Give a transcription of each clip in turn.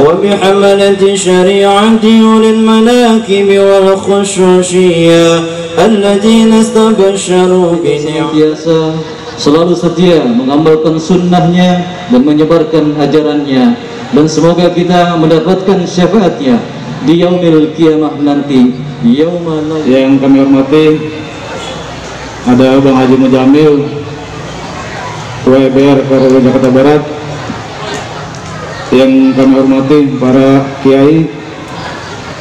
وبحملة شريعة أولي المناكب والخشوشية الذين استبشروا biasa selalu setia mengamalkan sunnahnya dan menyebarkan ajarannya, dan semoga kita mendapatkan syafaatnya di yaumil kiamah nanti. Yang kami hormati ada Bang Haji Mujamil, Ketua EBR Kabupaten Jakarta Barat. Yang kami hormati para kiai,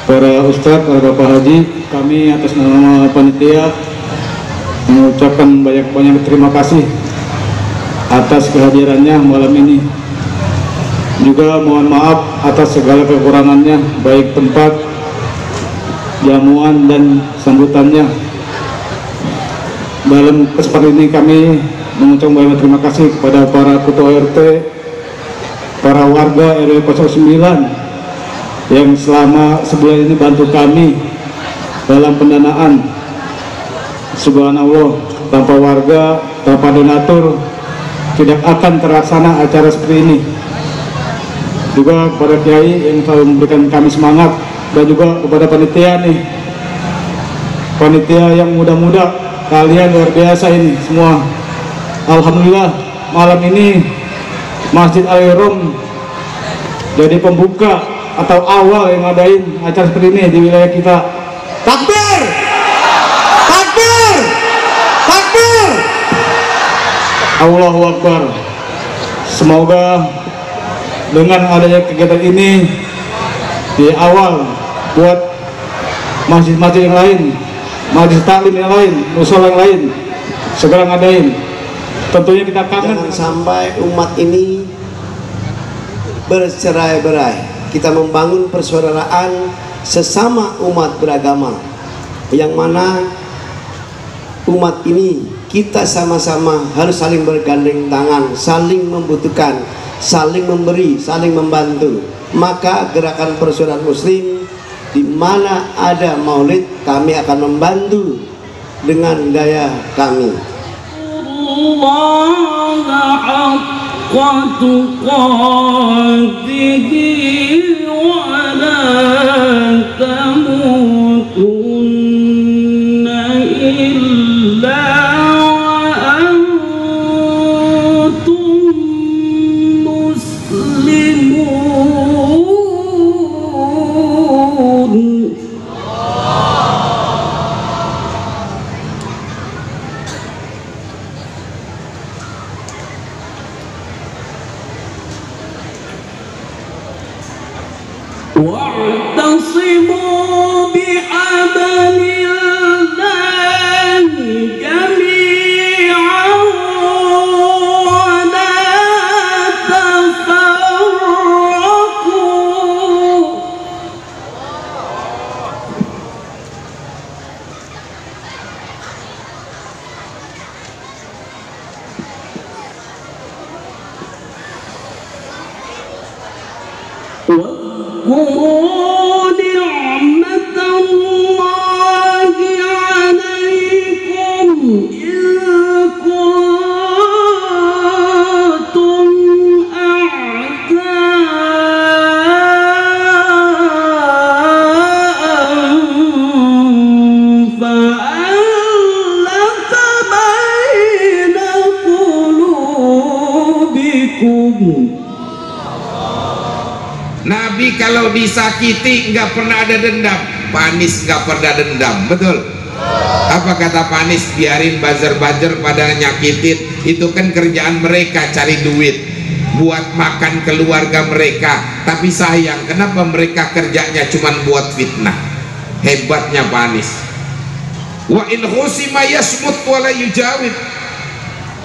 para ustadz, para bapak haji, kami atas nama panitia mengucapkan banyak-banyak terima kasih atas kehadirannya malam ini. Juga mohon maaf atas segala kekurangannya, baik tempat, jamuan, dan sambutannya. Dalam kesempatan ini kami mengucapkan banyak terima kasih kepada para ketua RT, para warga RW 09 yang selama sebulan ini bantu kami dalam pendanaan. Subhanallah, tanpa warga, tanpa donatur tidak akan terlaksana acara seperti ini. Juga kepada kiai yang selalu memberikan kami semangat, dan juga kepada panitia nih, panitia yang muda-muda, kalian luar biasa ini semua. Alhamdulillah malam ini Masjid Al-Irom jadi pembuka atau awal yang ngadain acara seperti ini di wilayah kita. Takbir! Takbir! Takbir! Allahu Akbar. Semoga dengan adanya kegiatan ini di awal buat masjid-masjid yang lain, majlis taklim yang lain, musola yang lain segera ngadain. Tentunya kita kangen. Jangan sampai umat ini bercerai-berai. Kita membangun persaudaraan sesama umat beragama, yang mana umat ini kita sama-sama harus saling bergandeng tangan, saling membutuhkan, saling memberi, saling membantu. Maka gerakan persaudaraan muslim, di mana ada maulid, kami akan membantu dengan daya kami. الله حق تقاته ولا تموتن إلا وأنتم مسلمون. واعتصموا واذكروا نعمة الله عليكم إذ كنتم أعداء فألف بين قلوبكم. Nabi kalau disakiti nggak pernah ada dendam, Panis nggak pernah dendam, betul? Apa kata Panis? Biarin buzzer-buzzer pada nyakitin, itu kan kerjaan mereka, cari duit buat makan keluarga mereka. Tapi sayang, kenapa mereka kerjanya cuman buat fitnah? Hebatnya Panis. Wa in khusima yasmut wala yujawib.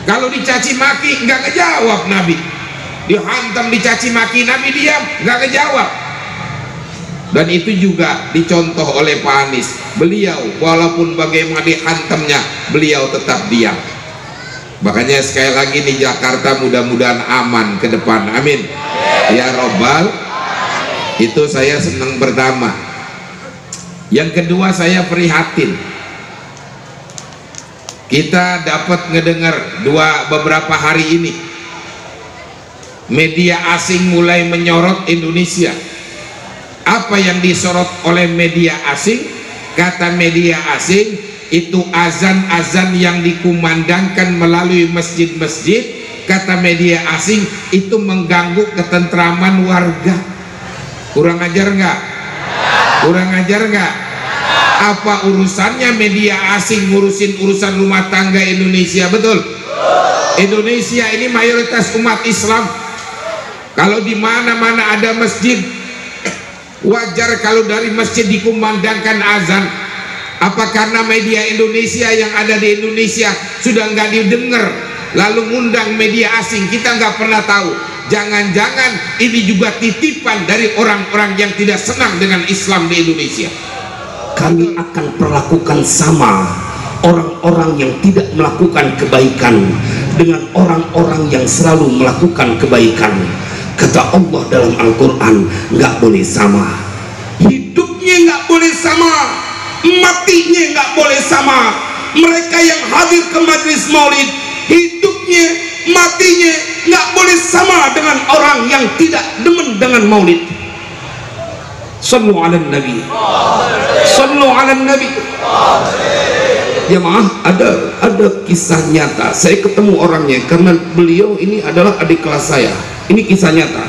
Kalau dicaci maki nggak ngejawab Nabi. Dihantam dicaci maki, Nabi diam, nggak kejawab. Dan itu juga dicontoh oleh Pak Anies. Beliau walaupun bagaimana dihantamnya, beliau tetap diam. Makanya sekali lagi di Jakarta mudah-mudahan aman ke depan, amin ya robbal. Itu saya senang pertama. Yang kedua, saya prihatin. Kita dapat ngedengar beberapa hari ini media asing mulai menyorot Indonesia. Apa yang disorot oleh media asing? Kata media asing, itu azan-azan yang dikumandangkan melalui masjid-masjid. Kata media asing, itu mengganggu ketentraman warga. Kurang ajar nggak? Kurang ajar nggak? Apa urusannya media asing ngurusin urusan rumah tangga Indonesia? Betul? Indonesia ini mayoritas umat Islam. Kalau di mana-mana ada masjid, wajar kalau dari masjid dikumandangkan azan. Apa karena media Indonesia yang ada di Indonesia sudah nggak didengar, lalu ngundang media asing? Kita nggak pernah tahu. Jangan-jangan ini juga titipan dari orang-orang yang tidak senang dengan Islam di Indonesia. Kami akan perlakukan sama orang-orang yang tidak melakukan kebaikan dengan orang-orang yang selalu melakukan kebaikan. Kata Allah dalam Al-Quran, nggak boleh sama. Hidupnya nggak boleh sama, matinya nggak boleh sama. Mereka yang hadir ke majlis maulid, hidupnya, matinya nggak boleh sama dengan orang yang tidak demen dengan maulid. Sallu ala Nabi, sallu ala Nabi. Jemaah, ada kisah nyata. Saya ketemu orangnya karena beliau ini adalah adik kelas saya. Ini kisah nyata.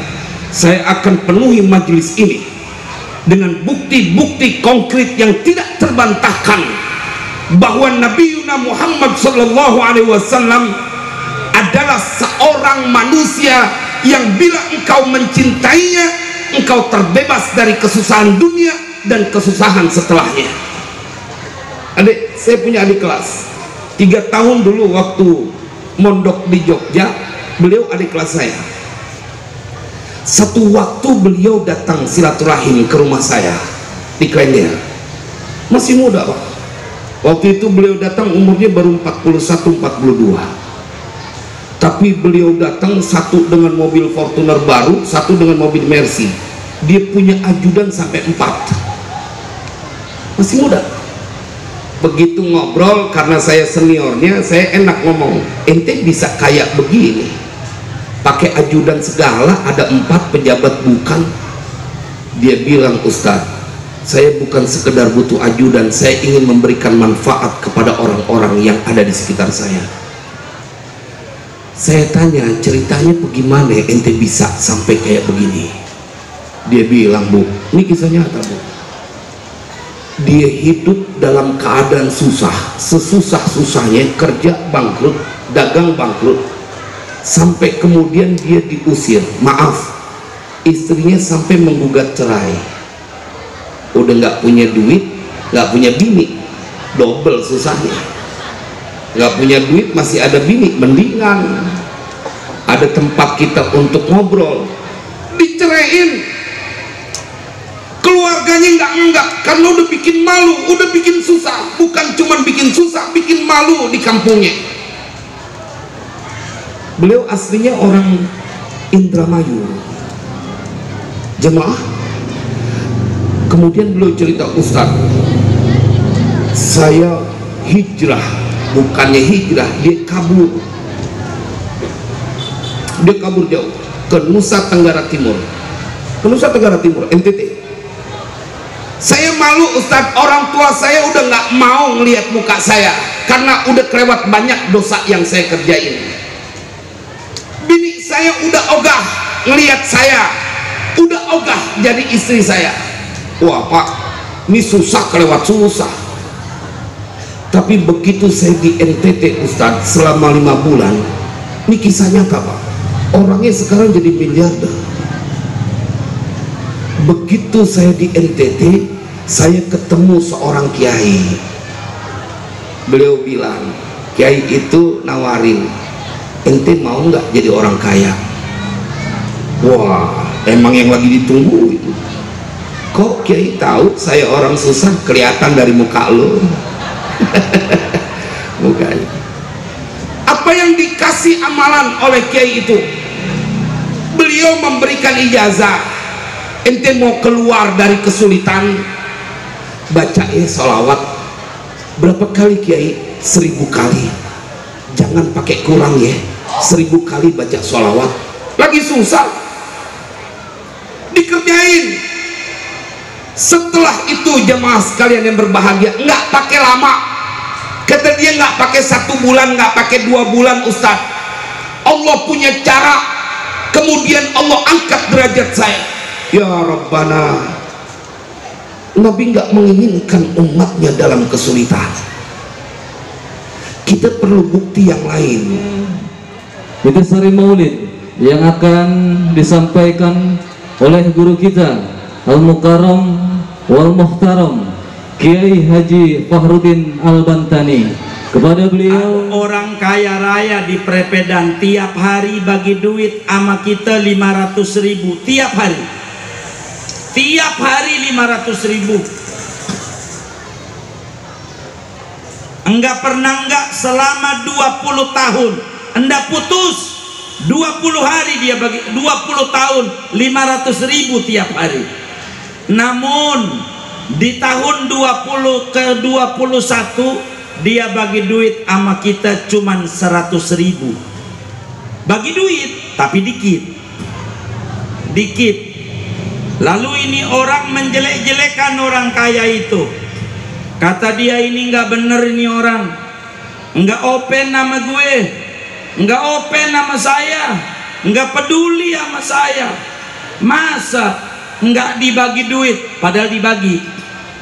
Saya akan penuhi majelis ini dengan bukti-bukti konkret yang tidak terbantahkan bahwa Nabi Muhammad sallallahu alaihi wasallam adalah seorang manusia yang bila engkau mencintainya, engkau terbebas dari kesusahan dunia dan kesusahan setelahnya. Adik, saya punya adik kelas 3 tahun dulu waktu mondok di Jogja, beliau adik kelas saya. Satu waktu beliau datang silaturahim ke rumah saya di Klender. Masih muda Pak. Waktu itu beliau datang umurnya baru 41-42. Tapi beliau datang satu dengan mobil Fortuner baru, satu dengan mobil Mercy. Dia punya ajudan sampai 4. Masih muda. Begitu ngobrol, karena saya seniornya, saya enak ngomong, ente bisa kayak begini pakai ajudan segala, ada 4 pejabat bukan? Dia bilang, Ustadz, saya bukan sekedar butuh ajudan, saya ingin memberikan manfaat kepada orang-orang yang ada di sekitar saya. Saya tanya, ceritanya bagaimana ente bisa sampai kayak begini? Dia bilang, Bu, ini kisah nyata Bu, dia hidup dalam keadaan susah, sesusah-susahnya, kerja bangkrut, dagang bangkrut, sampai kemudian dia diusir. Maaf, istrinya sampai menggugat cerai. Udah nggak punya duit, nggak punya bini, double susahnya. Nggak punya duit, masih ada bini, mendingan ada tempat kita untuk ngobrol. Diceraiin, keluarganya nggak karena udah bikin malu, udah bikin susah. Bukan cuman bikin susah, bikin malu di kampungnya. Beliau aslinya orang Indramayu. Jemaah, Kemudian beliau cerita, Ustaz, saya hijrah, bukannya hijrah, dia kabur jauh ke Nusa Tenggara Timur, NTT. Saya malu Ustaz, orang tua saya udah nggak mau ngelihat muka saya karena udah kelewat banyak dosa yang saya kerjain. Bini saya udah ogah ngelihat saya, udah ogah jadi istri saya. Wah Pak, ini susah kelewat susah. Tapi begitu saya di NTT Ustaz selama 5 bulan, ini kisah nyata Pak, orangnya sekarang jadi miliarder. Begitu saya di NTT, saya ketemu seorang kiai. Beliau bilang, kiai itu nawarin, ente mau nggak jadi orang kaya? Wah, emang yang lagi ditunggu itu. Kok kiai tahu saya orang susah? Kelihatan dari muka lo. Mukanya. Apa yang dikasih amalan oleh kiai itu? Beliau memberikan ijazah. Ente mau keluar dari kesulitan, baca sholawat berapa kali kiai? 1000 kali. Jangan pakai kurang ya, 1000 kali baca sholawat. Lagi susah, dikerjain. Setelah itu jemaah sekalian yang berbahagia, nggak pakai lama, kata dia, nggak pakai 1 bulan, nggak pakai 2 bulan Ustaz, Allah punya cara. Kemudian Allah angkat derajat saya. Ya Rabbana, Nabi nggak menginginkan umatnya dalam kesulitan. Kita perlu bukti yang lain. Itu sari maulid yang akan disampaikan oleh guru kita Al-Mukarram wal Muhtaram Kiai Haji Fahrudin Al-Bantani. Kepada beliau, orang kaya raya di Prepedan tiap hari bagi duit sama kita 500.000 tiap hari. Tiap hari 500.000. Enggak pernah enggak selama 20 tahun. Enggak putus. 20 hari dia bagi, 20 tahun 500.000 tiap hari. Namun di tahun 20 ke 21 dia bagi duit sama kita cuman 100.000. Bagi duit tapi dikit. Lalu ini orang menjelek-jelekan orang kaya itu. Kata dia, ini nggak bener, ini orang nggak open nama gue, nggak open nama saya, nggak peduli sama saya. Masa nggak dibagi duit? Padahal dibagi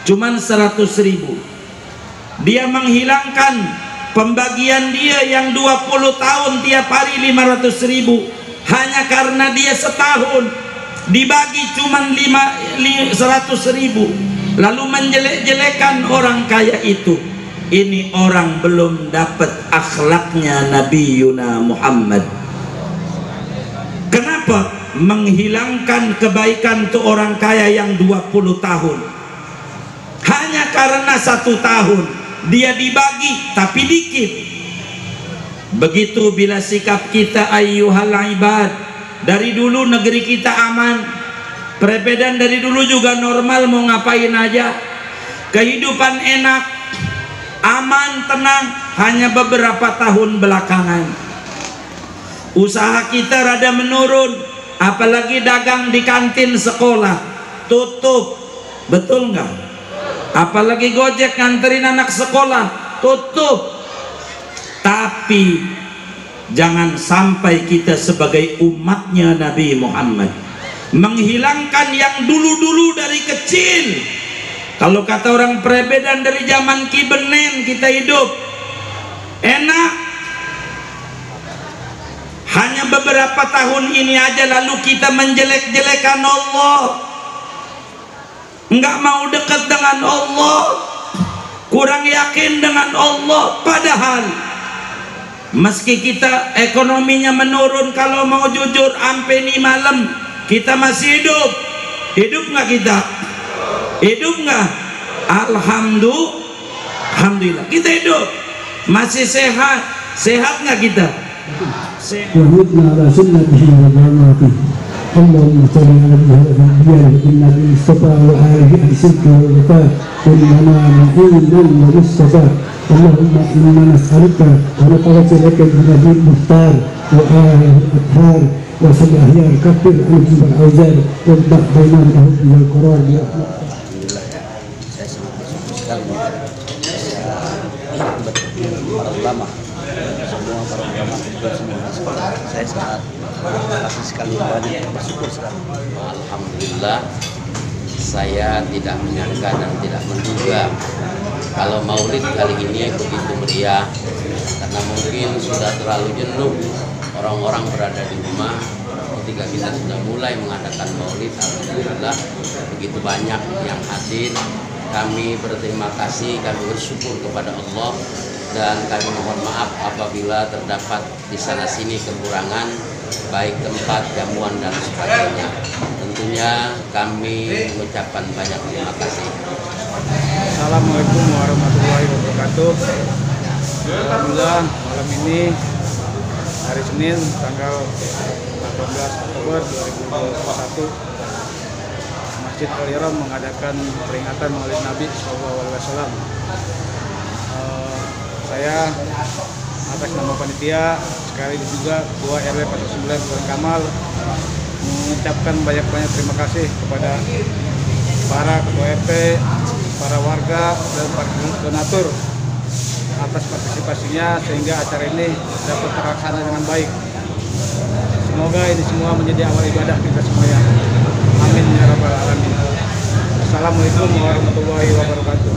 cuman 100.000. Dia menghilangkan pembagian dia yang 20 tahun tiap hari 500.000 hanya karena dia setahun dibagi cuman 100.000. Lalu menjelek-jelekan orang kaya itu. Ini orang belum dapat akhlaknya Nabi Yuna Muhammad. Kenapa? Menghilangkan kebaikan tuh orang kaya yang 20 tahun hanya karena 1 tahun dia dibagi tapi dikit. Begitu bila sikap kita ayyuhal ibad. Dari dulu negeri kita aman, Prepedan dari dulu juga normal, mau ngapain aja, kehidupan enak, aman, tenang. Hanya beberapa tahun belakangan usaha kita rada menurun, apalagi dagang di kantin sekolah tutup, betul nggak? Apalagi Gojek nganterin anak sekolah tutup. Tapi jangan sampai kita sebagai umatnya Nabi Muhammad menghilangkan yang dulu-dulu dari kecil. Kalau kata orang Prepedan, dari zaman Ki Benen kita hidup enak, hanya beberapa tahun ini aja lalu kita menjelek-jelekan Allah, nggak mau dekat dengan Allah, kurang yakin dengan Allah. Padahal meski kita ekonominya menurun, kalau mau jujur sampai nih malam kita masih hidup nggak kita? Hidup nggak? Alhamdulillah kita hidup, masih sehat nggak kita? اللهم صل على محمد النبي المصطفى وآله الصدق والوفاء كلنا معينا ومصطفى اللهم إنا نسألك ونتوسل لك بنبي المختار وآله الأطهار وصل أحياء الكفر عنهم والأوزار واجمع بيننا وهم القرار برحمتك. Para ulama, semua para ulama semua. Saya sangat terima kasih sekali, banyak bersyukur sekali. Alhamdulillah, saya tidak menyangka dan tidak menduga kalau maulid kali ini begitu meriah, karena mungkin sudah terlalu jenuh orang-orang berada di rumah. Ketika kita sudah mulai mengadakan maulid, alhamdulillah begitu banyak yang hadir. Kami berterima kasih, kami bersyukur kepada Allah, dan kami mohon maaf apabila terdapat di sana sini kekurangan baik tempat, jamuan dan sebagainya. Tentunya kami mengucapkan banyak terima kasih. Assalamualaikum warahmatullahi wabarakatuh. Alhamdulillah malam ini hari Senin tanggal 18 Oktober 2021 Masjid Al-Ihram mengadakan peringatan Maulid Nabi SAW. Saya atas nama panitia sekaligus juga Ketua RW 49 Bulan Kamal mengucapkan banyak-banyak terima kasih kepada para ketua RT, para warga dan para donatur atas partisipasinya sehingga acara ini dapat terlaksana dengan baik. Semoga ini semua menjadi awal ibadah kita semuanya. Amin ya rabbal alamin. Assalamualaikum warahmatullahi wabarakatuh.